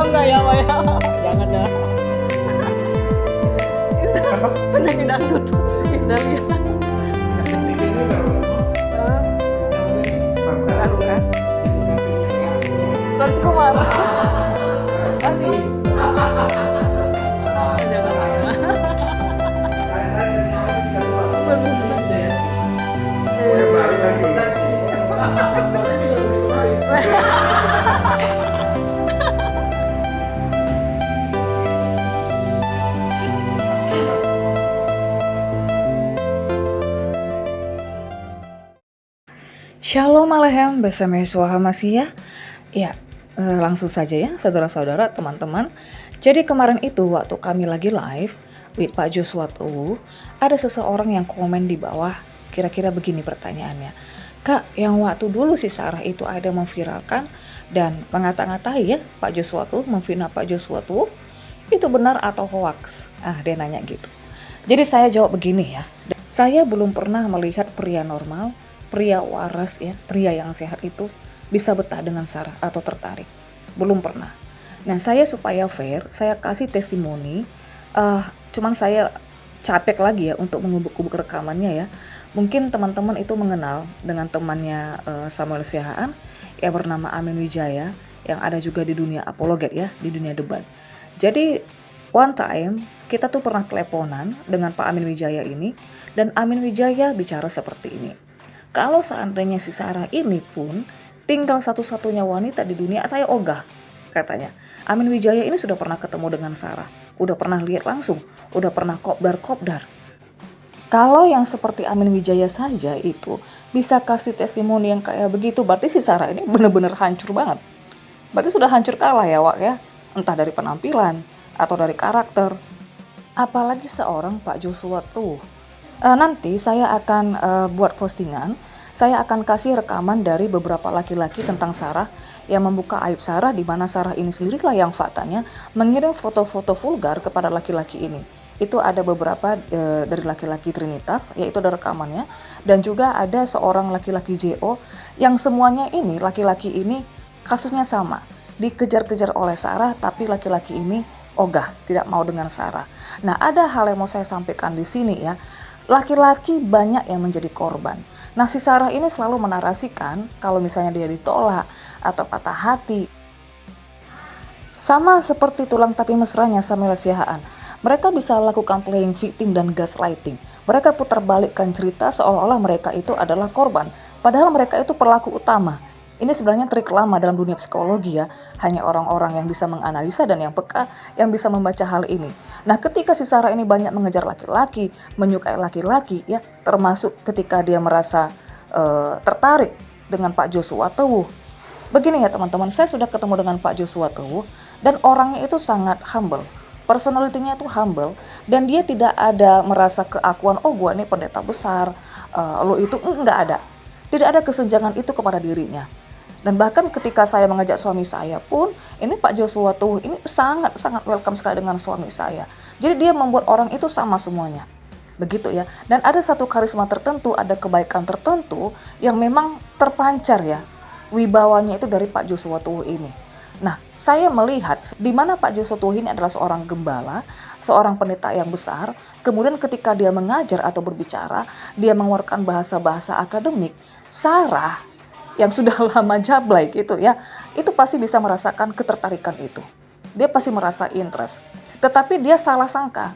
enggak ya, Pak ya? Jangan ya. Penyanyi dangdut Isdalia. Ras Kumar. Asli. Jangan Shalom Alehem, bersama Yesua Hamasiah. Ya, langsung saja ya saudara-saudara, teman-teman. Jadi kemarin itu waktu kami lagi live with Pak Joshua Tuh, ada seseorang yang komen di bawah, kira-kira begini pertanyaannya. Kak, yang waktu dulu si Sarah itu ada memviralkan dan mengata-ngatai ya Pak Joshua Tuh, memfitnah Pak Joshua Tuh, itu benar atau hoax? Dia nanya gitu. Jadi saya jawab begini ya, saya belum pernah melihat pria normal, pria waras ya, pria yang sehat itu bisa betah dengan Sarah atau tertarik. Belum pernah. Nah, saya supaya fair, saya kasih testimoni, cuman saya capek lagi ya untuk mengubuk-ubuk rekamannya ya. Mungkin teman-teman itu mengenal dengan temannya Samuel Siahaan yang bernama Amin Wijaya, yang ada juga di dunia apologet ya, di dunia debat. Jadi one time kita tuh pernah teleponan dengan Pak Amin Wijaya ini, dan Amin Wijaya bicara seperti ini. Kalau seandainya si Sarah ini pun tinggal satu-satunya wanita di dunia, saya ogah, katanya. Amin Wijaya ini sudah pernah ketemu dengan Sarah, udah pernah lihat langsung, udah pernah kopdar. Kalau yang seperti Amin Wijaya saja itu bisa kasih testimoni yang kayak begitu, berarti si Sarah ini benar-benar hancur banget. Berarti sudah hancur kalah ya Wak ya, entah dari penampilan atau dari karakter. Apalagi seorang Pak Joshua Tuh. Nanti saya akan buat postingan, saya akan kasih rekaman dari beberapa laki-laki tentang Sarah yang membuka aib Sarah, di mana Sarah ini sendirilah yang faktanya mengirim foto-foto vulgar kepada laki-laki ini. Itu ada beberapa dari laki-laki Trinitas, yaitu ada rekamannya, dan juga ada seorang laki-laki JO yang semuanya ini, laki-laki ini kasusnya sama, dikejar-kejar oleh Sarah, tapi laki-laki ini ogah, tidak mau dengan Sarah. Nah, ada hal yang mau saya sampaikan di sini ya. Laki-laki banyak yang menjadi korban. Nah, si Sarah ini selalu menarasikan kalau misalnya dia ditolak atau patah hati. Sama seperti tulang tapi mesranya Samuel Siahaan. Mereka bisa lakukan playing victim dan gaslighting. Mereka putar balikkan cerita seolah-olah mereka itu adalah korban. Padahal mereka itu pelaku utama. Ini sebenarnya trik lama dalam dunia psikologi ya. Hanya orang-orang yang bisa menganalisa dan yang peka yang bisa membaca hal ini. Nah, ketika si Sarah ini banyak mengejar laki-laki, menyukai laki-laki ya, termasuk ketika dia merasa tertarik dengan Pak Joshua Tuh. Begini ya teman-teman, saya sudah ketemu dengan Pak Joshua Tuh dan orangnya itu sangat humble. Personalitinya itu humble dan dia tidak ada merasa keakuan, oh gua ini pendeta besar, lo itu enggak ada. Tidak ada kesenjangan itu kepada dirinya. Dan bahkan ketika saya mengajak suami saya pun, ini Pak Joshua Tuh ini sangat-sangat welcome sekali dengan suami saya. Jadi dia membuat orang itu sama semuanya. Begitu ya. Dan ada satu karisma tertentu, ada kebaikan tertentu yang memang terpancar ya. Wibawanya itu dari Pak Joshua Tuh ini. Nah, saya melihat di mana Pak Joshua Tuh ini adalah seorang gembala, seorang pendeta yang besar. Kemudian ketika dia mengajar atau berbicara, dia mengeluarkan bahasa-bahasa akademik. Sarah yang sudah lama jablay gitu ya, itu pasti bisa merasakan ketertarikan itu. Dia pasti merasa interest. Tetapi dia salah sangka.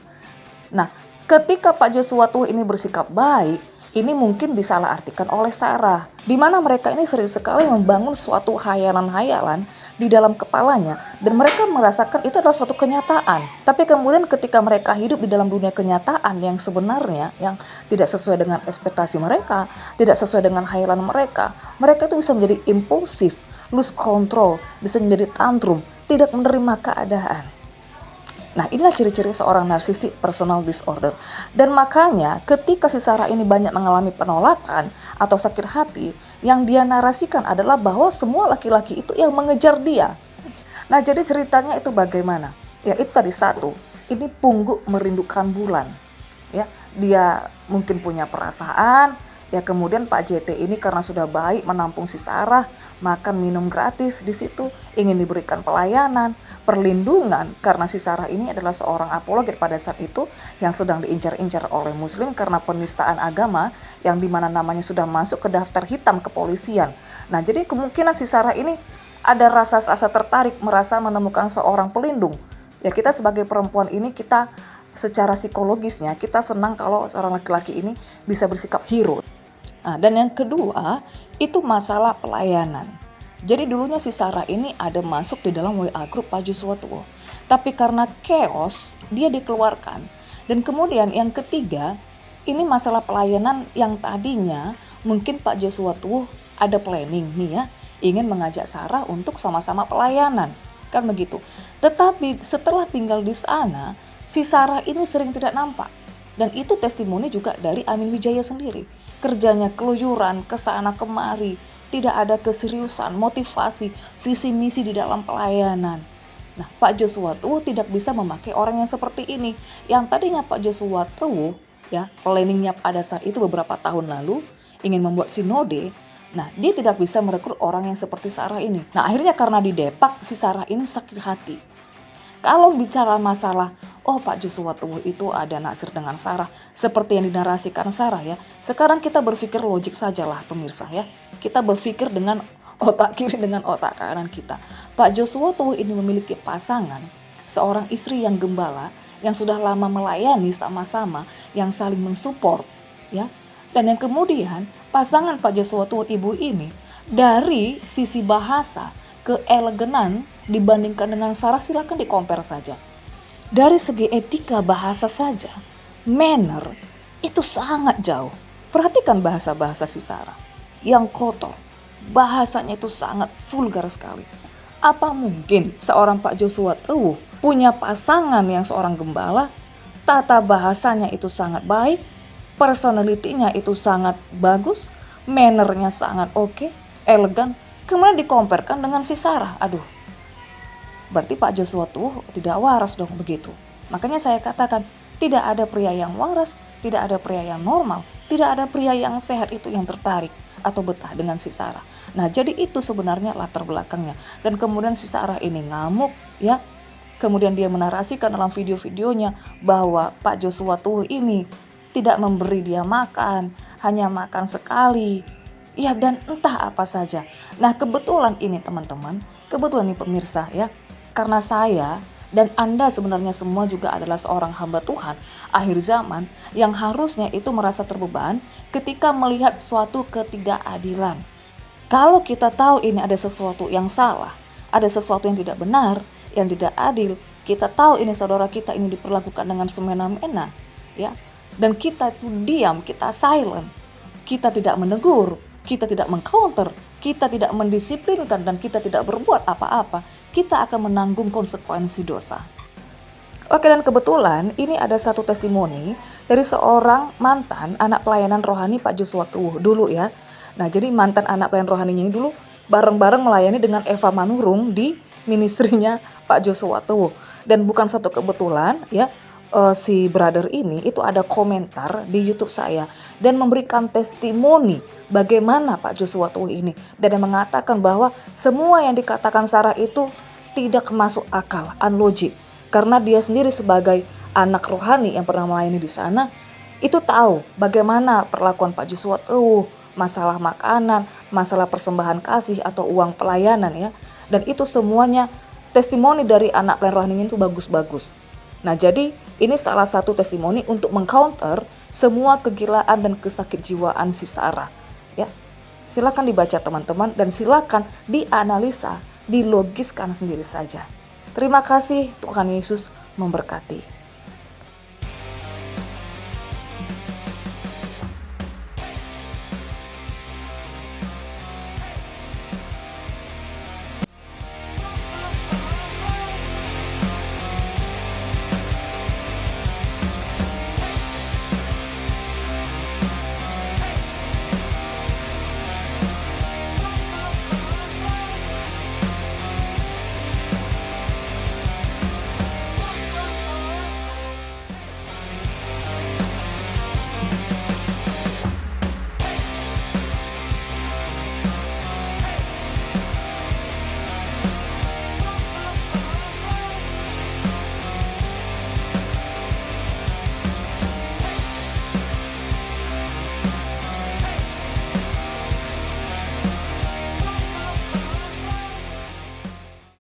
Nah, ketika Pak Joshua Tuh ini bersikap baik, ini mungkin disalahartikan oleh Sarah. Di mana mereka ini sering sekali membangun suatu hayalan-hayalan di dalam kepalanya dan mereka merasakan itu adalah suatu kenyataan. Tapi kemudian ketika mereka hidup di dalam dunia kenyataan yang sebenarnya yang tidak sesuai dengan ekspektasi mereka, tidak sesuai dengan hayalan mereka, mereka itu bisa menjadi impulsif, lose control, bisa menjadi tantrum, tidak menerima keadaan. Nah, inilah ciri-ciri seorang narcissistic personal disorder. Dan makanya ketika si Sarah ini banyak mengalami penolakan atau sakit hati, yang dia narasikan adalah bahwa semua laki-laki itu yang mengejar dia. Nah, jadi ceritanya itu bagaimana? Ya, itu tadi satu. Ini pungguk merindukan bulan. Ya, dia mungkin punya perasaan. Ya, kemudian Pak JT ini karena sudah baik menampung si Sarah, makan minum gratis di situ, ingin diberikan pelayanan. perlindungan karena si Sarah ini adalah seorang apologet pada saat itu yang sedang diincar-incar oleh Muslim karena penistaan agama yang dimana namanya sudah masuk ke daftar hitam kepolisian. Nah, jadi kemungkinan si Sarah ini ada rasa tertarik merasa menemukan seorang pelindung. Ya, kita sebagai perempuan ini kita secara psikologisnya kita senang kalau seorang laki-laki ini bisa bersikap hero. Nah, dan yang kedua itu masalah pelayanan. Jadi dulunya si Sarah ini ada masuk di dalam WA grup Pak Joshua Tuh. Tapi karena chaos, dia dikeluarkan. Dan kemudian yang ketiga, ini masalah pelayanan yang tadinya mungkin Pak Joshua Tuh ada planning nih ya, ingin mengajak Sarah untuk sama-sama pelayanan. Kan begitu. Tetapi setelah tinggal di sana, si Sarah ini sering tidak nampak. Dan itu testimoni juga dari Amin Wijaya sendiri. Kerjanya keluyuran, kesana kemari, tidak ada keseriusan, motivasi, visi misi di dalam pelayanan. Nah, Pak Joshua Tuh tidak bisa memakai orang yang seperti ini. Yang tadinya Pak Joshua Tuh, ya, planningnya pada saat itu beberapa tahun lalu, ingin membuat sinode. Nah, dia tidak bisa merekrut orang yang seperti Sarah ini. Nah, akhirnya karena didepak, si Sarah ini sakit hati. Kalau bicara masalah, oh Pak Joshua Tuh itu ada naksir dengan Sarah, seperti yang dinarasikan Sarah ya. Sekarang kita berpikir logik sajalah pemirsa ya. Kita berpikir dengan otak kiri dengan otak kanan kita. Pak Joshua Tuh ini memiliki pasangan, seorang istri yang gembala, yang sudah lama melayani sama-sama, yang saling mensupport ya. Dan yang kemudian pasangan Pak Joshua Tuh ibu ini dari sisi bahasa, keeleganan dibandingkan dengan Sarah silakan di-compare saja. Dari segi etika bahasa saja, manner itu sangat jauh. Perhatikan bahasa-bahasa si Sarah yang kotor. Bahasanya itu sangat vulgar sekali. Apa mungkin seorang Pak Joshua Tuh punya pasangan yang seorang gembala, tata bahasanya itu sangat baik, personality-nya itu sangat bagus, mannernya sangat oke, elegan, kemudian dikomparekan dengan si Sarah. Aduh, berarti Pak Joshua Tuh tidak waras dong begitu. Makanya saya katakan tidak ada pria yang waras, tidak ada pria yang normal, tidak ada pria yang sehat itu yang tertarik atau betah dengan si Sarah. Nah, jadi itu sebenarnya latar belakangnya. Dan kemudian si Sarah ini ngamuk ya. Kemudian dia menarasikan dalam video-videonya bahwa Pak Joshua Tuh ini tidak memberi dia makan, hanya makan sekali. Ya, dan entah apa saja. Nah, kebetulan ini teman-teman, kebetulan ini pemirsa ya. Karena saya dan Anda sebenarnya semua juga adalah seorang hamba Tuhan akhir zaman yang harusnya itu merasa terbeban ketika melihat suatu ketidakadilan. Kalau kita tahu ini ada sesuatu yang salah, ada sesuatu yang tidak benar, yang tidak adil, kita tahu ini saudara kita ini diperlakukan dengan semena-mena, ya. Dan kita itu diam, kita silent, kita tidak menegur, kita tidak mengcounter, kita tidak mendisiplinkan dan kita tidak berbuat apa-apa, kita akan menanggung konsekuensi dosa. Oke, dan kebetulan ini ada satu testimoni dari seorang mantan anak pelayanan rohani Pak Joshua Tuh dulu ya. Nah, jadi mantan anak pelayanan rohaninya ini dulu bareng-bareng melayani dengan Eva Manurung di ministrinya Pak Joshua Tuh. Dan bukan satu kebetulan ya, si brother ini itu ada komentar di YouTube saya dan memberikan testimoni bagaimana Pak Joshua Tuh ini dan mengatakan bahwa semua yang dikatakan Sarah itu tidak masuk akal, unlogic, karena dia sendiri sebagai anak rohani yang pernah melayani di sana itu tahu bagaimana perlakuan Pak Joshua Tuh, masalah makanan, masalah persembahan kasih atau uang pelayanan ya, dan itu semuanya testimoni dari anak pelayan rohaninya itu bagus-bagus. Nah, jadi ini salah satu testimoni untuk mengcounter semua kegilaan dan kesakit jiwaan si Sarah. Ya, silakan dibaca teman-teman dan silakan dianalisa, dilogiskan sendiri saja. Terima kasih, Tuhan Yesus memberkati.